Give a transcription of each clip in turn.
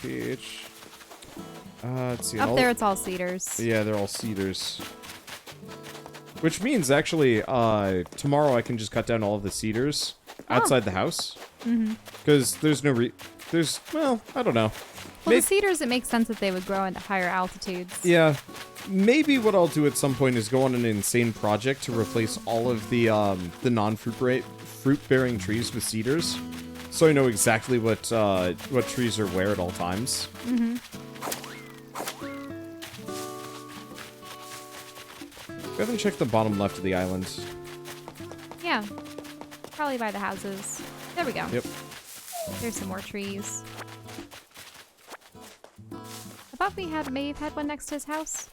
Peach. Let's see. Up there, it's all cedars. Yeah, they're all cedars. Which means, actually, tomorrow I can just cut down all of the cedars outside the house. Because there's no well, I don't know. Well, the cedars, it makes sense that they would grow into higher altitudes. Yeah. Maybe what I'll do at some point is go on an insane project to replace all of the fruit-bearing trees with cedars. So I know exactly what trees are where at all times. We haven't checked the bottom left of the island. Yeah. Probably by the houses. There we go. Yep. There's some more trees. I thought we may have had one next to his house.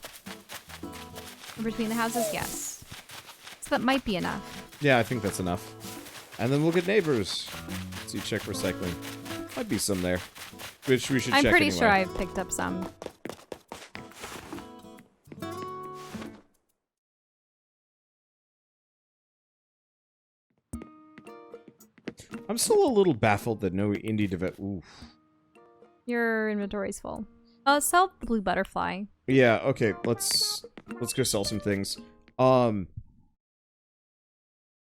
In between the houses, yes. So that might be enough. Yeah, I think that's enough. And then we'll get neighbors. Let's see, check recycling. Might be some there. Which we should check I'm pretty anyway. sure I've picked up some. I'm still a little baffled that no indie develop. Oof. Your inventory's full. Sell the blue butterfly. Yeah, okay, let's go sell some things. I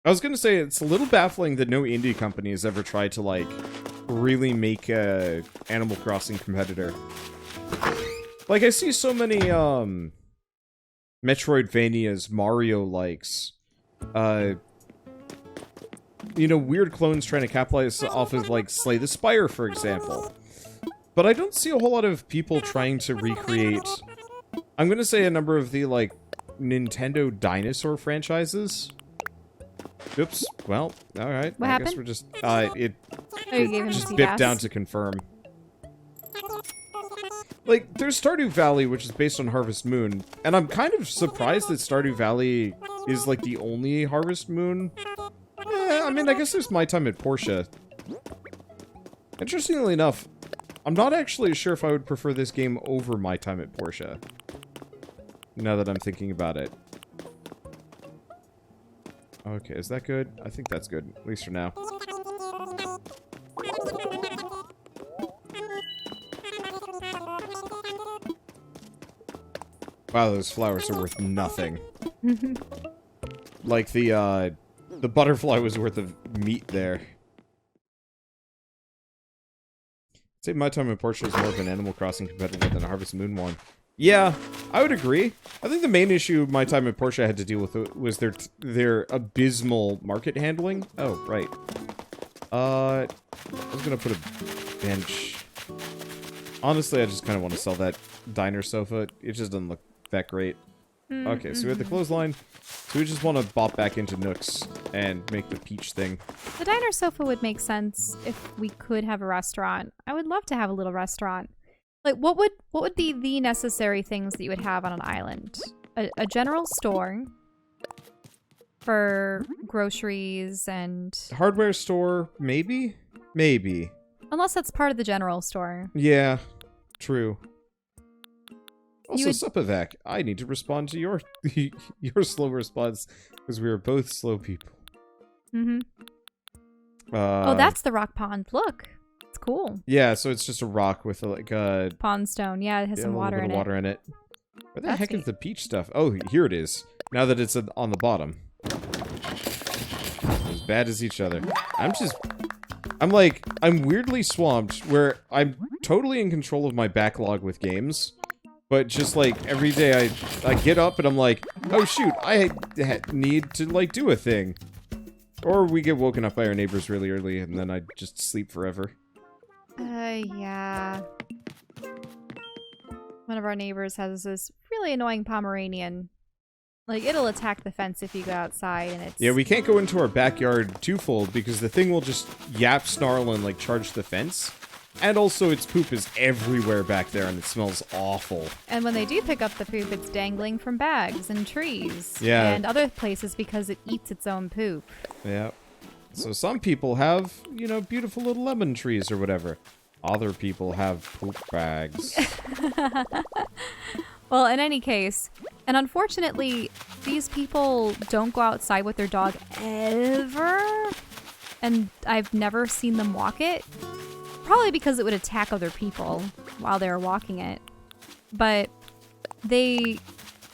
was gonna say, it's a little baffling that no indie company has ever tried to, like, really make a Animal Crossing competitor. Like, I see so many, Metroidvanias, Mario-likes, you know, weird clones trying to capitalize off of, like, Slay the Spire, for example. But I don't see a whole lot of people trying to recreate, I'm gonna say, a number of the, like, Nintendo dinosaur franchises. Oops. Well, alright. What I happened? guess we're just, you gave him just some bit gas? down to confirm. Like, there's Stardew Valley, which is based on Harvest Moon, and I'm kind of surprised that Stardew Valley is, like, the only Harvest Moon. I mean, I guess there's My Time at Portia. Interestingly enough, I'm not actually sure if I would prefer this game over My Time at Portia. Now that I'm thinking about it. Okay, is that good? I think that's good, at least for now. Wow, those flowers are worth nothing. Like the butterfly was worth of meat there. I'd say My Time at Portia is more of an Animal Crossing competitor than a Harvest Moon one. Yeah, I would agree. I think the main issue My Time at Portia had to deal with was their abysmal market handling. Oh, right. I was gonna put a bench. Honestly, I just kind of want to sell that diner sofa. It just doesn't look that great. Okay, so we have the clothesline. So we just want to bop back into Nook's and make the peach thing. The diner sofa would make sense if we could have a restaurant. I would love to have a little restaurant. Like, what would be the necessary things that you would have on an island? A general store for groceries and... Hardware store, maybe? Maybe. Unless that's part of the general store. Yeah, true. Also, would... Supavac, I need to respond to your your slow response, because we are both slow people. Oh, that's the rock pond. Look. It's cool. Yeah, so it's just a rock with, like, a... Pond stone. Yeah, it has some water in it. Water in it. Where the heck is the peach stuff? Oh, here it is. Now that it's on the bottom. As bad as each other. I'm weirdly swamped, where I'm totally in control of my backlog with games. But just, like, every day I get up and I'm like, oh shoot, I need to, like, do a thing. Or we get woken up by our neighbors really early and then I just sleep forever. Yeah. One of our neighbors has this really annoying Pomeranian. Like, it'll attack the fence if you go outside, and it's... Yeah, we can't go into our backyard twofold because the thing will just yap, snarl, and, like, charge the fence. And also, its poop is everywhere back there, and it smells awful. And when they do pick up the poop, it's dangling from bags and trees. Yeah. And other places because it eats its own poop. Yeah. So some people have, you know, beautiful little lemon trees or whatever. Other people have poop bags. Well, in any case, and unfortunately, these people don't go outside with their dog ever. And I've never seen them walk it. Probably because it would attack other people while they were walking it. But they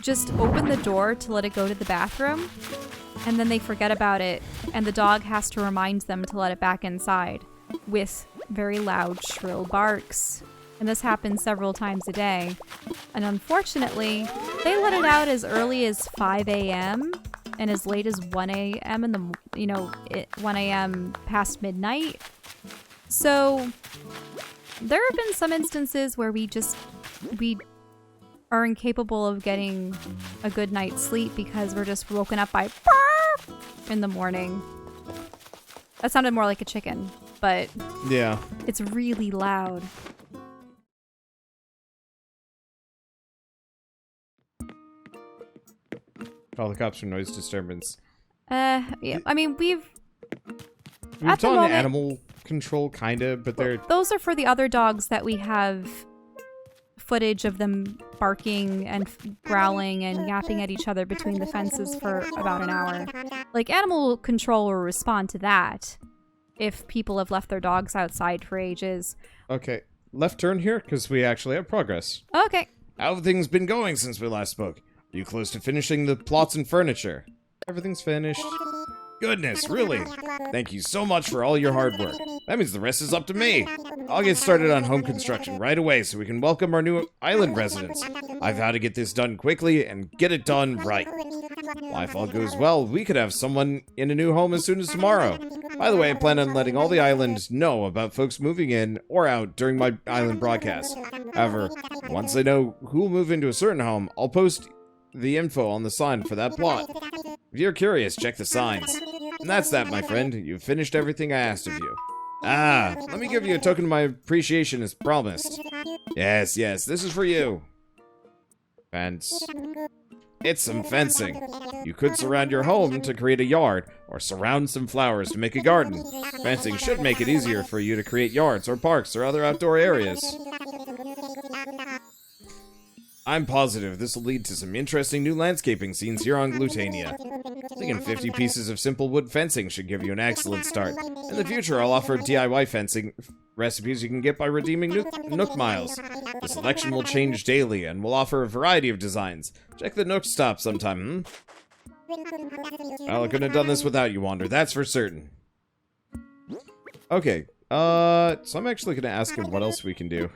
just open the door to let it go to the bathroom, and then they forget about it, and the dog has to remind them to let it back inside with very loud, shrill barks. And this happens several times a day. And unfortunately, they let it out as early as 5 a.m. and as late as 1 a.m. in the, 1 a.m. past midnight. So there have been some instances where we are incapable of getting a good night's sleep because we're just woken up by in the morning. That sounded more like a chicken, but yeah, it's really loud. Call the cops for noise disturbance. Yeah, I mean, we've done moment, animal control, kinda, but they're... Those are for the other dogs that we have footage of them barking and growling and yapping at each other between the fences for about an hour. Like, animal control will respond to that if people have left their dogs outside for ages. Okay, left turn here, because we actually have progress. Okay. How have things been going since we last spoke? Are you close to finishing the plots and furniture? Everything's finished. Goodness, really? Thank you so much for all your hard work. That means the rest is up to me. I'll get started on home construction right away so we can welcome our new island residents. I've had to get this done quickly and get it done right. Well, if all goes well, we could have someone in a new home as soon as tomorrow. By the way, I plan on letting all the island know about folks moving in or out during my island broadcast. However, once I know who will move into a certain home, I'll post the info on the sign for that plot. If you're curious, check the signs. And that's that, my friend. You've finished everything I asked of you. Ah, let me give you a token of my appreciation as promised. Yes, this is for you. Fence. It's some fencing. You could surround your home to create a yard, or surround some flowers to make a garden. Fencing should make it easier for you to create yards or parks or other outdoor areas. I'm positive this will lead to some interesting new landscaping scenes here on Glutania. Thinking 50 pieces of simple wood fencing should give you an excellent start. In the future, I'll offer DIY fencing recipes you can get by redeeming Nook Miles. The selection will change daily, and we'll offer a variety of designs. Check the Nook stop sometime, Well, I couldn't have done this without you, Wander, that's for certain. Okay, so I'm actually gonna ask him what else we can do.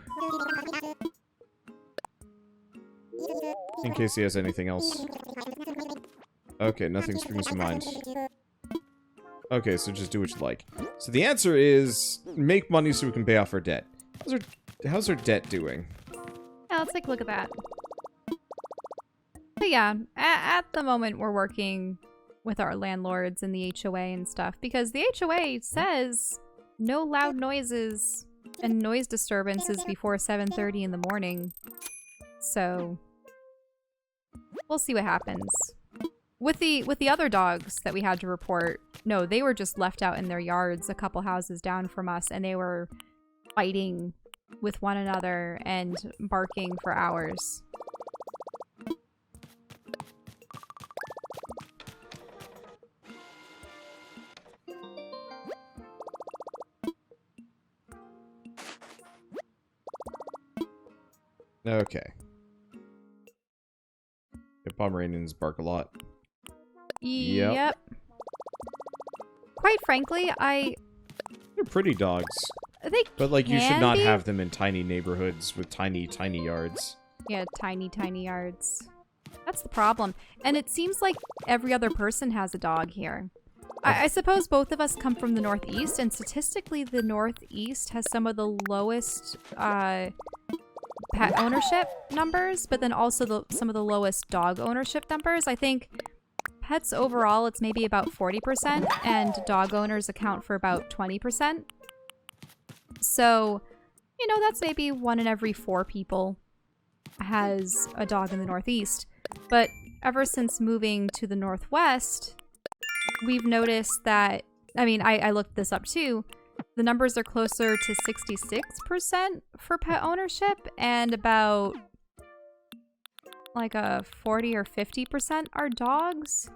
In case he has anything else. Okay, nothing springs to mind. Okay, so just do what you like. So the answer is make money so we can pay off our debt. How's our debt doing? Yeah, let's take a look at that. But yeah, at the moment we're working with our landlords and the HOA and stuff because the HOA says no loud noises and noise disturbances before 7:30 in the morning. So we'll see what happens. With the other dogs that we had to report, no, they were just left out in their yards a couple houses down from us, and they were fighting with one another and barking for hours. Okay. The Pomeranians bark a lot. Yep. Quite frankly, They're pretty dogs. But, like, you should not have them in tiny neighborhoods with tiny, tiny yards. Yeah, tiny, tiny yards. That's the problem. And it seems like every other person has a dog here. I suppose both of us come from the Northeast, and statistically the Northeast has some of the lowest pet ownership numbers, but then also some of the lowest dog ownership numbers. I think pets overall, it's maybe about 40%, and dog owners account for about 20%. So, you know, that's maybe 1 in every 4 people has a dog in the Northeast. But ever since moving to the Northwest, we've noticed that, I mean, I looked this up too, the numbers are closer to 66% for pet ownership, and about like a 40 or 50% are dogs.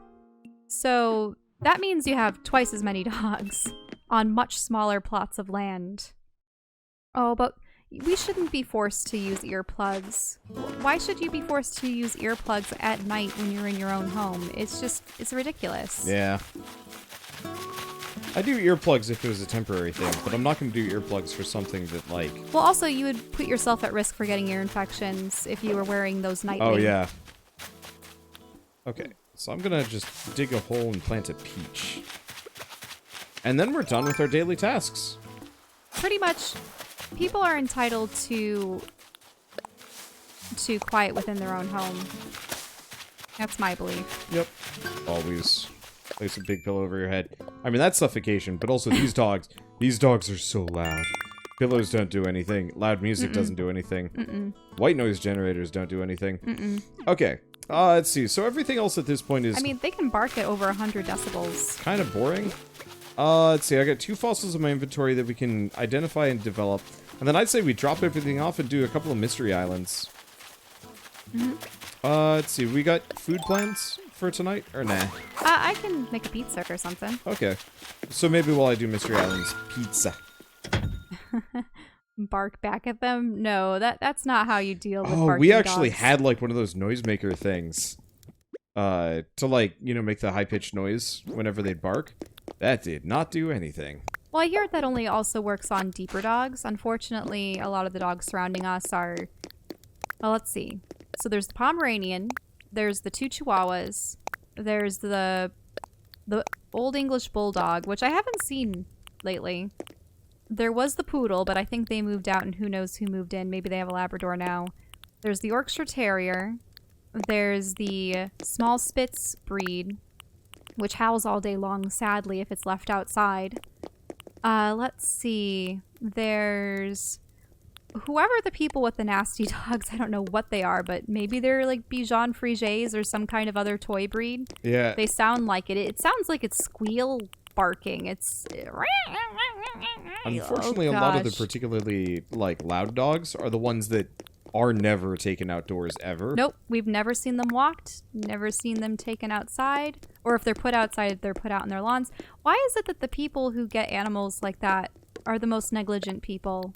So that means you have twice as many dogs on much smaller plots of land. Oh, but we shouldn't be forced to use earplugs. Why should you be forced to use earplugs at night when you're in your own home? It's ridiculous. Yeah. I do earplugs if it was a temporary thing, but I'm not going to do earplugs for something that, like... Well, also, you would put yourself at risk for getting ear infections if you were wearing those nightly. Oh, yeah. Okay, so I'm going to just dig a hole and plant a peach. And then we're done with our daily tasks. Pretty much, people are entitled to quiet within their own home. That's my belief. Yep. Always. Place a big pillow over your head. I mean, that's suffocation, but also these dogs. These dogs are so loud. Pillows don't do anything. Loud music doesn't do anything. White noise generators don't do anything. Okay. Let's see. So everything else at this point is... I mean, they can bark at over 100 decibels. Kind of boring. Let's see. I got 2 fossils in my inventory that we can identify and develop. And then I'd say we drop everything off and do a couple of mystery islands. Let's see. We got food plans for tonight, or nah? I can make a pizza or something. Okay. So maybe while I do mystery islands, pizza. Bark back at them? No, that's not how you deal with barking we actually dogs. had like one of those noisemaker things. To like, you know, make the high-pitched noise whenever they'd bark. That did not do anything. Well, I hear that only also works on deeper dogs. Unfortunately, a lot of the dogs surrounding us are... Well, let's see. So there's the Pomeranian, there's the 2 Chihuahuas, there's the Old English Bulldog, which I haven't seen lately. There was the Poodle, but I think they moved out and who knows who moved in. Maybe they have a Labrador now. There's the Yorkshire Terrier. There's the small Spitz breed, which howls all day long, sadly, if it's left outside. Let's see. There's... Whoever the people with the nasty dogs, I don't know what they are, but maybe they're like Bichon Friges or some kind of other toy breed. Yeah. They sound like it. It sounds like it's squeal barking. It's... Unfortunately, a lot of the particularly, like, loud dogs are the ones that are never taken outdoors ever. Nope. We've never seen them walked. Never seen them taken outside. Or if they're put outside, they're put out on their lawns. Why is it that the people who get animals like that are the most negligent people?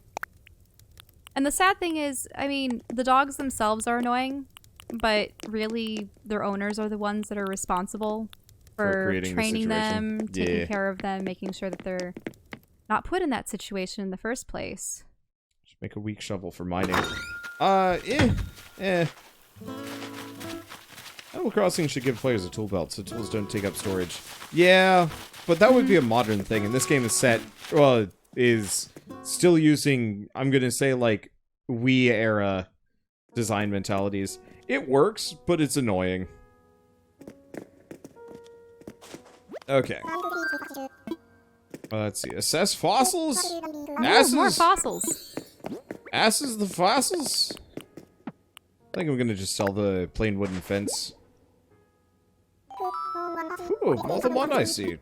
And the sad thing is, I mean, the dogs themselves are annoying, but really their owners are the ones that are responsible for training them, taking care of them, making sure that they're not put in that situation in the first place. Just make a weak shovel for mining. Animal Crossing should give players a tool belt so tools don't take up storage. Yeah, but that would be a modern thing, and this game is set, well, is still using, I'm gonna say, like, Wii-era design mentalities. It works, but it's annoying. Okay. Let's see. Assess fossils? Asses? More fossils. Asses the fossils? I think I'm gonna just sell the plain wooden fence. Ooh, more than one I see. Wait,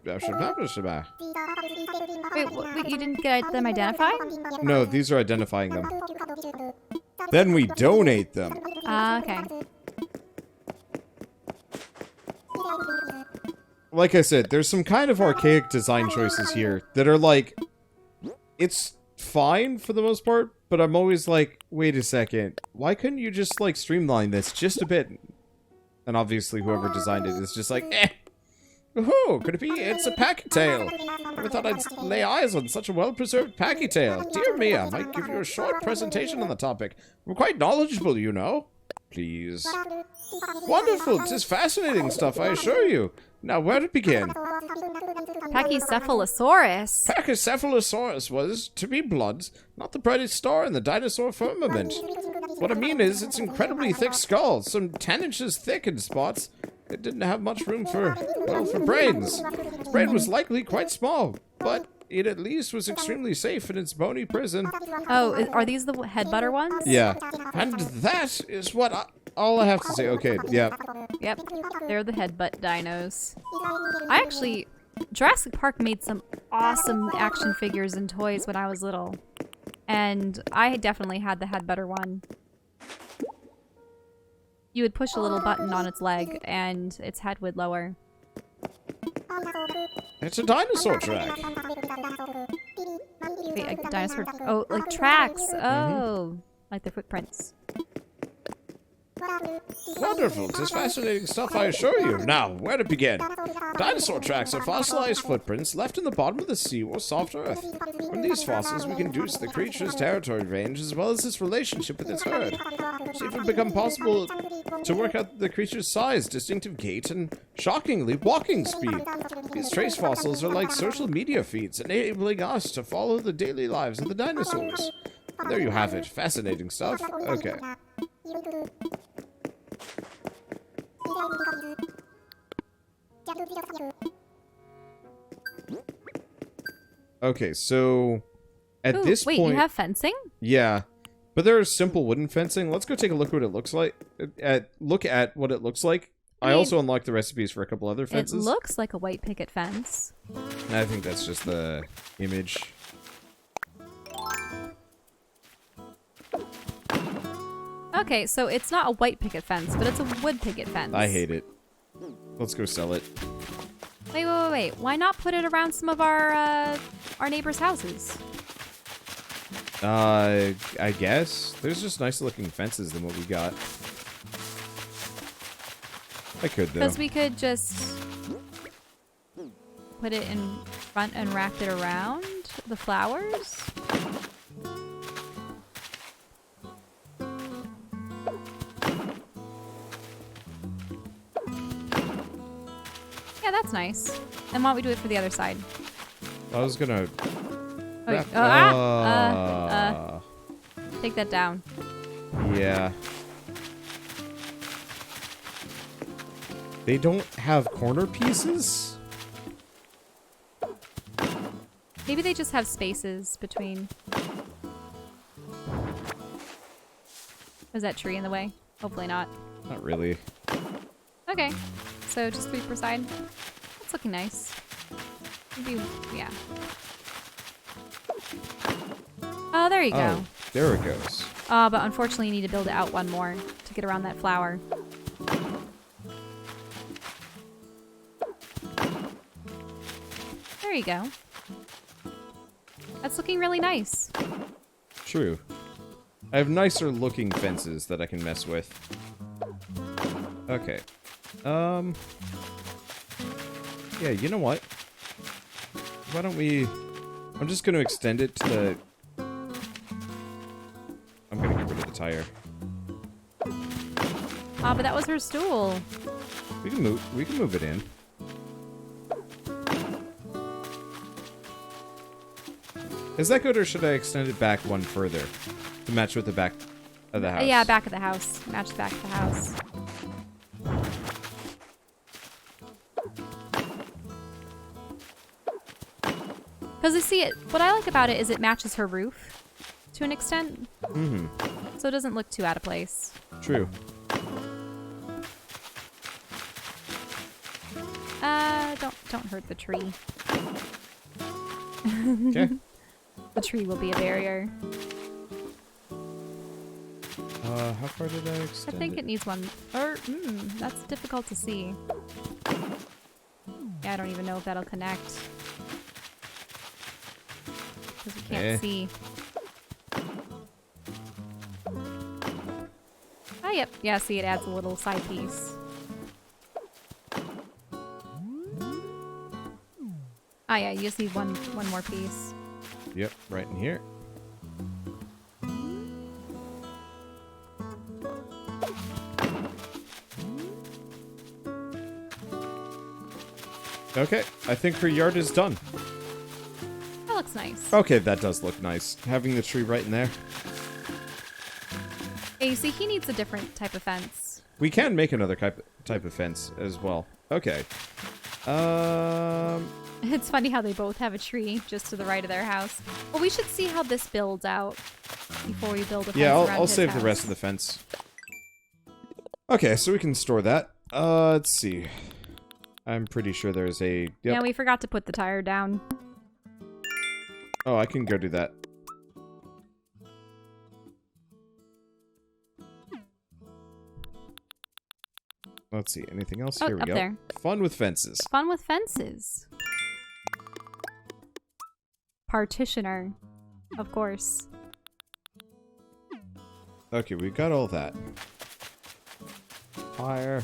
you didn't get them identified? No, these are identifying them. Then we donate them. Okay. Like I said, there's some kind of archaic design choices here that are like, it's fine for the most part, but I'm always like, wait a second, why couldn't you just like streamline this just a bit? And obviously whoever designed it is just like, eh. Woohoo, could it be? It's a Pachytail. Never thought I'd lay eyes on such a well-preserved Pachytail. Dear me, I might give you a short presentation on the topic. I'm quite knowledgeable, you know. Please. Wonderful, 'tis fascinating stuff, I assure you. Now, where to begin? Pachycephalosaurus. Pachycephalosaurus was, to be blunt, not the brightest star in the dinosaur firmament. What I mean is, its incredibly thick skull, some 10 inches thick in spots. It didn't have much room for, well, for brains. Its brain was likely quite small, but it at least was extremely safe in its bony prison. Oh, are these the headbutter ones? Yeah. And that is what all I have to say. Okay, yeah. Yep, they're the headbutt dinos. Jurassic Park made some awesome action figures and toys when I was little. And I definitely had the headbutter one. You would push a little button on its leg, and its head would lower. It's a dinosaur track. Wait, a dinosaur. Oh, like tracks. Oh, like the footprints. Wonderful. 'Tis fascinating stuff, I assure you. Now, where to begin? Dinosaur tracks are fossilized footprints left in the bottom of the sea or soft earth. From these fossils, we can deduce the creature's territory range as well as its relationship with its herd. See if it becomes possible to work out the creature's size, distinctive gait, and, shockingly, walking speed. These trace fossils are like social media feeds, enabling us to follow the daily lives of the dinosaurs. There you have it. Fascinating stuff. Okay. Okay, so at this wait, point, you have fencing? yeah, but there is simple wooden fencing. Let's go take a look at what it looks like. Look at what it looks like. I mean, also unlocked the recipes for a couple other fences. It looks like a white picket fence. I think that's just the image. Okay, so it's not a white picket fence, but it's a wood picket fence. I hate it. Let's go sell it. Wait. Why not put it around some of our neighbors' houses? I guess. There's just nicer looking fences than what we got. I could, though. Because we could just put it in front and wrap it around the flowers. Yeah, that's nice. And why don't we do it for the other side? I was gonna... Take that down. Yeah. They don't have corner pieces? Maybe they just have spaces between. Is that tree in the way? Hopefully not. Not really. Okay. So just 3 per side. That's looking nice. Maybe, yeah. Oh, there you go. Oh, there it goes. But unfortunately you need to build it out one more to get around that flower. There you go. That's looking really nice. True. I have nicer looking fences that I can mess with. Okay. Yeah, you know what? Why don't we... I'm just going to extend it to the... I'm going to get rid of the tire. Ah, but that was her stool. We can move it in. Is that good, or should I extend it back one further to match with the back of the house? Yeah, back of the house. Match the back of the house. Because you see, what I like about it is it matches her roof to an extent. Mm-hmm. So it doesn't look too out of place. True. Don't hurt the tree. Okay. The tree will be a barrier. How far did I extend I think it needs one. Or, that's difficult to see. Yeah, I don't even know if that'll connect. Because we can't see. Oh, yep. Yeah, see, it adds a little side piece. Oh, yeah, you just need one more piece. Yep, right in here. Okay, I think her yard is done. That looks nice. Okay, that does look nice. Having the tree right in there. Yeah, you see, he needs a different type of fence. We can make another type of fence as well. Okay. It's funny how they both have a tree just to the right of their house. Well, we should see how this builds out before we build a fence. Yeah, around I'll his save house. the rest of the fence. Okay, so we can store that. Let's see. I'm pretty sure there's a... Yep. Yeah, we forgot to put the tire down. Oh, I can go do that. Let's see. Anything else? Oh, Here we up go. there. Fun with fences. Fun with fences. partitioner. Of course. Okay, we got all that. Fire.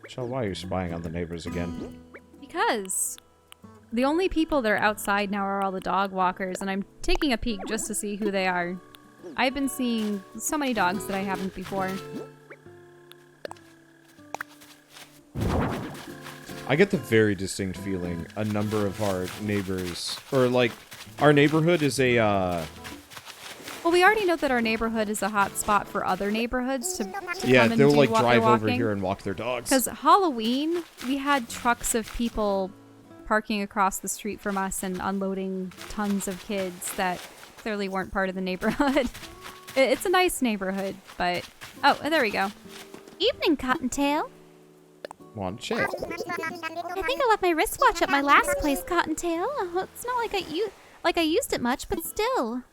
So why are you spying on the neighbors again? Because the only people that are outside now are all the dog walkers, and I'm taking a peek just to see who they are. I've been seeing so many dogs that I haven't before. I get the very distinct feeling a number of our neighbors, or like, our neighborhood is a, Well, we already know that our neighborhood is a hot spot for other neighborhoods to yeah, come and they'll do like what drive they're over walking. here and walk their dogs. Because Halloween, we had trucks of people parking across the street from us and unloading tons of kids that clearly weren't part of the neighborhood. It's a nice neighborhood, but... Oh, there we go. Evening, Cottontail. One check. I think I left my wristwatch at my last place, Cottontail. It's not like I used it much, but still.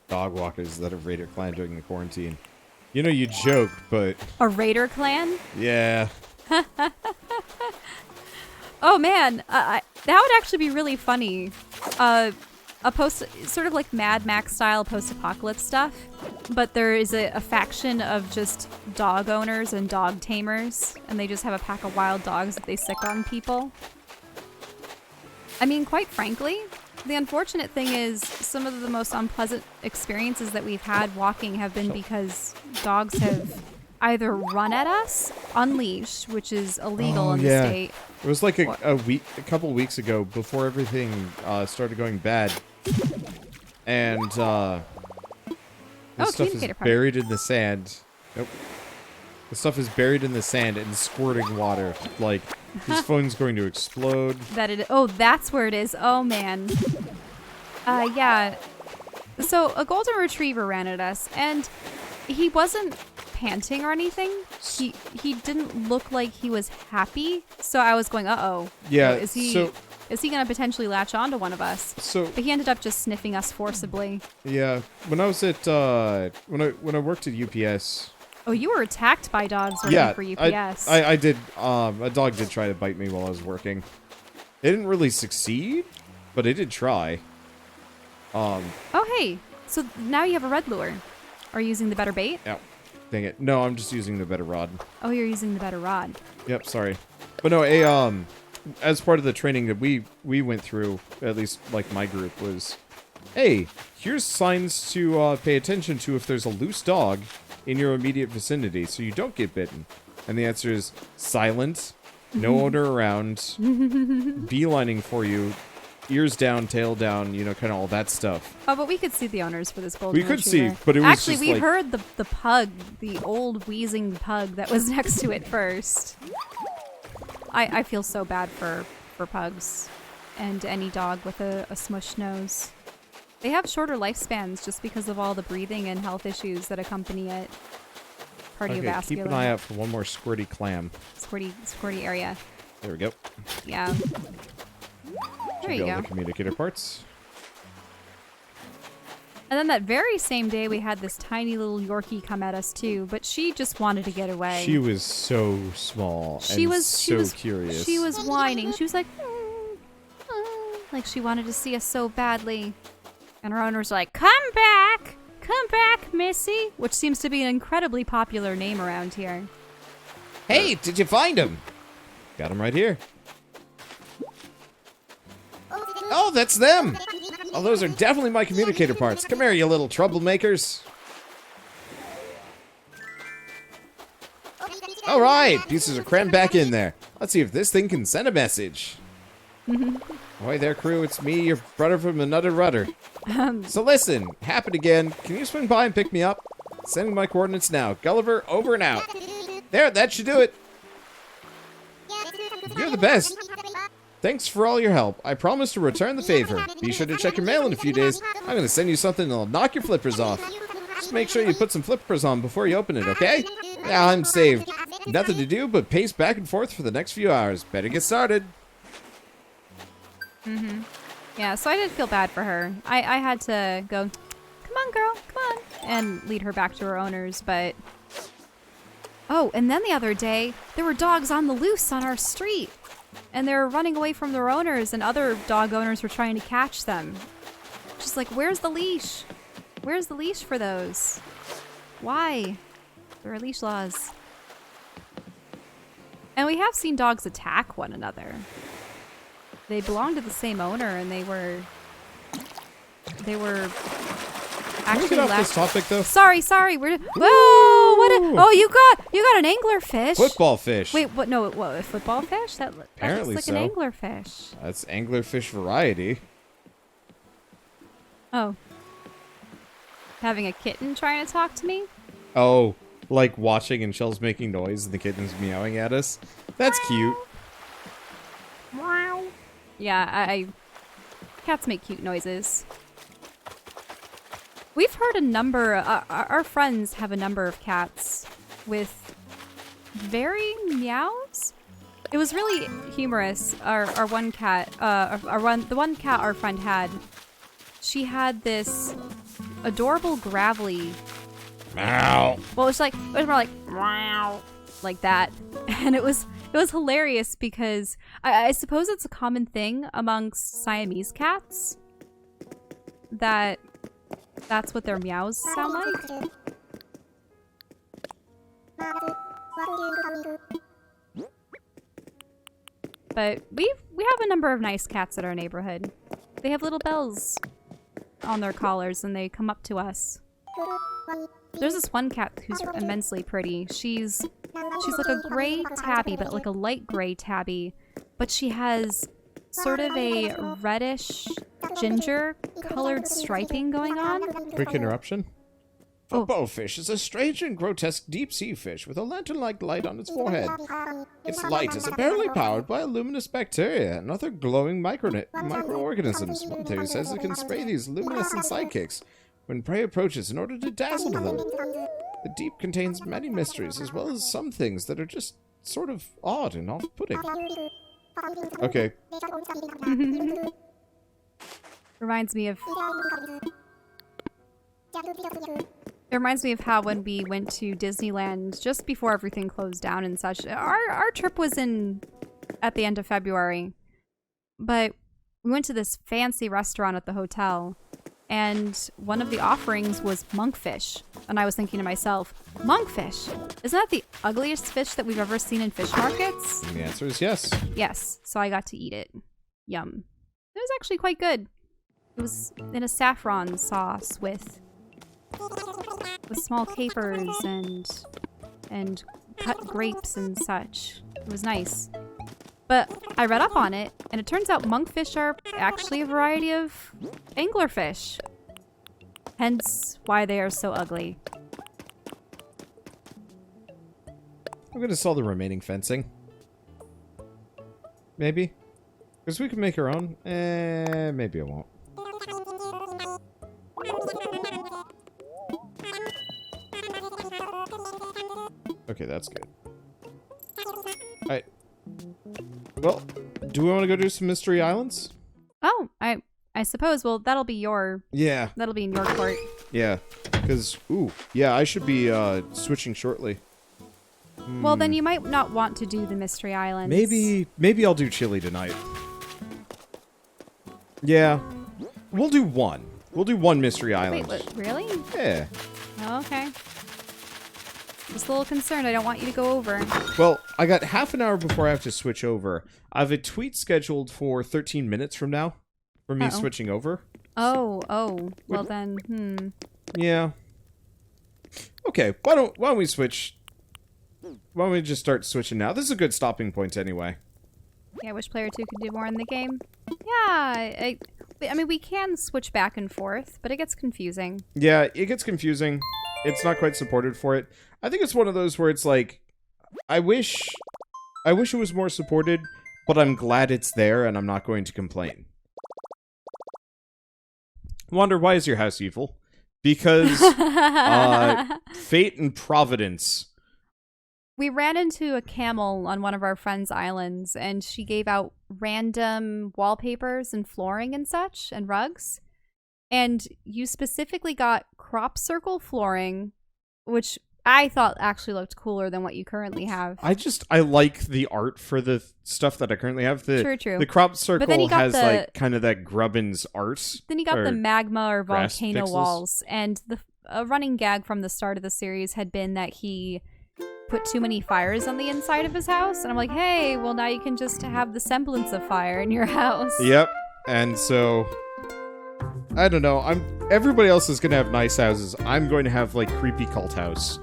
Dog walkers that have raided clan during the quarantine. You know, you joke, but A raider clan? yeah. Oh man, that would actually be really funny. A post, sort of like Mad Max style post-apocalypse stuff, but there is a faction of just dog owners and dog tamers, and they just have a pack of wild dogs that they sick on people. I mean, quite frankly, the unfortunate thing is some of the most unpleasant experiences that we've had walking have been because dogs have either run at us, unleashed, which is illegal in the state. It was like a couple weeks ago, before everything started going bad, and this stuff is communicator part. buried in the sand. Nope. The stuff is buried in the sand and squirting water. Like, his phone's going to explode. Oh, that's where it is. Oh man. Yeah. So a golden retriever ran at us, and he wasn't panting or anything. He didn't look like he was happy. So I was going, uh-oh. Yeah. Is he gonna potentially latch onto one of us? But he ended up just sniffing us forcibly. Yeah. When I was at when I worked at UPS. Oh, you were attacked by dogs working for UPS. I did. A dog did try to bite me while I was working. It didn't really succeed, but it did try. Oh, hey. So now you have a red lure. Are you using the better bait? Yeah. Dang it. No, I'm just using the better rod. Oh, you're using the better rod. Yep, sorry. But no, as part of the training that we went through, at least like my group, was, hey, here's signs to pay attention to if there's a loose dog in your immediate vicinity so you don't get bitten. And the answer is silent, no owner around, beelining for you, ears down, tail down, you know, kind of all that stuff. Oh, but we could see the owners for this golden retriever. We could see, but it was actually, just we like... heard the pug, the old wheezing pug that was next to it first. I feel so bad for pugs and any dog with a smushed nose. They have shorter lifespans just because of all the breathing and health issues that accompany it. Cardiovascular. Okay, keep an eye out for one more squirty clam. Squirty area. There we go. Yeah. There you Should be all go. the communicator parts. And then that very same day, we had this tiny little Yorkie come at us too, but she just wanted to get away. She was so small She and was so curious. She was whining. She was like, like she wanted to see us so badly. And her owner's like, come back, Missy, which seems to be an incredibly popular name around here. Hey, did you find him? Got him right here. Oh, that's them! Oh, those are definitely my communicator parts. Come here, you little troublemakers. All right, pieces are crammed back in there. Let's see if this thing can send a message. Ahoy there, crew. It's me, your brother from another rudder. So listen, happened again. Can you swing by and pick me up? Sending my coordinates now. Gulliver, over and out. There, that should do it. You're the best. Thanks for all your help. I promise to return the favor. Be sure to check your mail in a few days. I'm going to send you something that'll knock your flippers off. Just make sure you put some flippers on before you open it, okay? Yeah, I'm saved. Nothing to do but pace back and forth for the next few hours. Better get started. Yeah, so I did feel bad for her. I had to go, come on, girl, come on. and lead her back to her owners, but... Oh, and then the other day, there were dogs on the loose on our street. And they were running away from their owners, and other dog owners were trying to catch them. Just like, where's the leash? Where's the leash for those? Why? There are leash laws. And we have seen dogs attack one another. They belong to the same owner, and they were Can we get off this topic though? Sorry. Whoa! Oh, you got an anglerfish. Football fish. Wait, what? No, what? A football fish? That Apparently looks like so. an anglerfish. That's anglerfish variety. Oh. Having a kitten trying to talk to me? Oh, like watching and Shell's making noise and the kitten's meowing at us. That's cute. Wow. Yeah, cats make cute noises. We've heard a number, our friends have a number of cats with varying meows. It was really humorous. Our one cat, the one cat our friend had, she had this adorable gravelly. Meow. Well, it was more like meow, like that, and it was hilarious because I suppose it's a common thing amongst Siamese cats that's what their meows sound like. But we have a number of nice cats at our neighborhood. They have little bells on their collars and they come up to us. There's this one cat who's immensely pretty. She's like a gray tabby, but like a light gray tabby. But she has sort of a reddish ginger colored striping going on. Quick interruption. Oh. Oboe fish is a strange and grotesque deep-sea fish with a lantern-like light on its forehead. Its light is apparently powered by a luminous bacteria and other glowing microorganisms. One theory says it can spray these luminescent sidekicks when prey approaches in order to dazzle them. The deep contains many mysteries, as well as some things that are just sort of odd and off-putting. Okay. Reminds me of how when we went to Disneyland just before everything closed down and such. Our trip was at the end of February, but we went to this fancy restaurant at the hotel, and one of the offerings was monkfish. And I was thinking to myself, monkfish? Isn't that the ugliest fish that we've ever seen in fish markets? And the answer is yes. Yes, so I got to eat it. Yum. It was actually quite good. It was in a saffron sauce with small capers and cut grapes and such. It was nice. But I read up on it, and it turns out monkfish are actually a variety of anglerfish. Hence why they are so ugly. I'm gonna sell the remaining fencing. Maybe? Because we can make our own. Maybe I won't. Okay, that's good. Alright. Well, do we want to go do some Mystery Islands? Oh, I suppose. Well, that'll be in your court. Yeah. Because, yeah, I should be switching shortly. Well, then you might not want to do the Mystery Islands. Maybe I'll do Chile tonight. Yeah. We'll do one. We'll do one Mystery Island. Wait, what, really? Yeah. Oh, okay. Just a little concerned. I don't want you to go over. Well, I got half an hour before I have to switch over. I have a tweet scheduled for 13 minutes from now for me switching over. Oh. Well then, Yeah. Okay, why don't we switch? Why don't we just start switching now? This is a good stopping point anyway. Yeah, which player 2 can do more in the game? Yeah, I mean, we can switch back and forth, but it gets confusing. Yeah, it gets confusing. It's not quite supported for it. I think it's one of those where it's like, I wish it was more supported, but I'm glad it's there and I'm not going to complain. Wonder, why is your house evil? Because fate and providence. We ran into a camel on one of our friend's islands, and she gave out random wallpapers and flooring and such, and rugs. And you specifically got crop circle flooring, which I thought actually looked cooler than what you currently have. I like the art for the stuff that I currently have. True. The crop circle then you got has the- like kind of that Grubbins art. Then you got or the magma or grass volcano pixels. walls, and a running gag from the start of the series had been that he put too many fires on the inside of his house, and I'm like, hey, well now you can just have the semblance of fire in your house. Yep. And so I don't know. Everybody else is gonna have nice houses. I'm going to have like creepy cult house.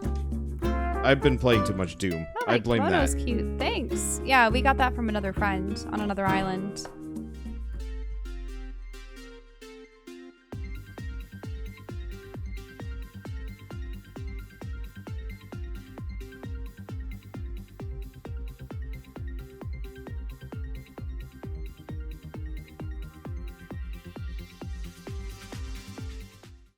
I've been playing too much Doom. Oh, I blame Kono's that. cute. Thanks. Yeah, we got that from another friend on another island.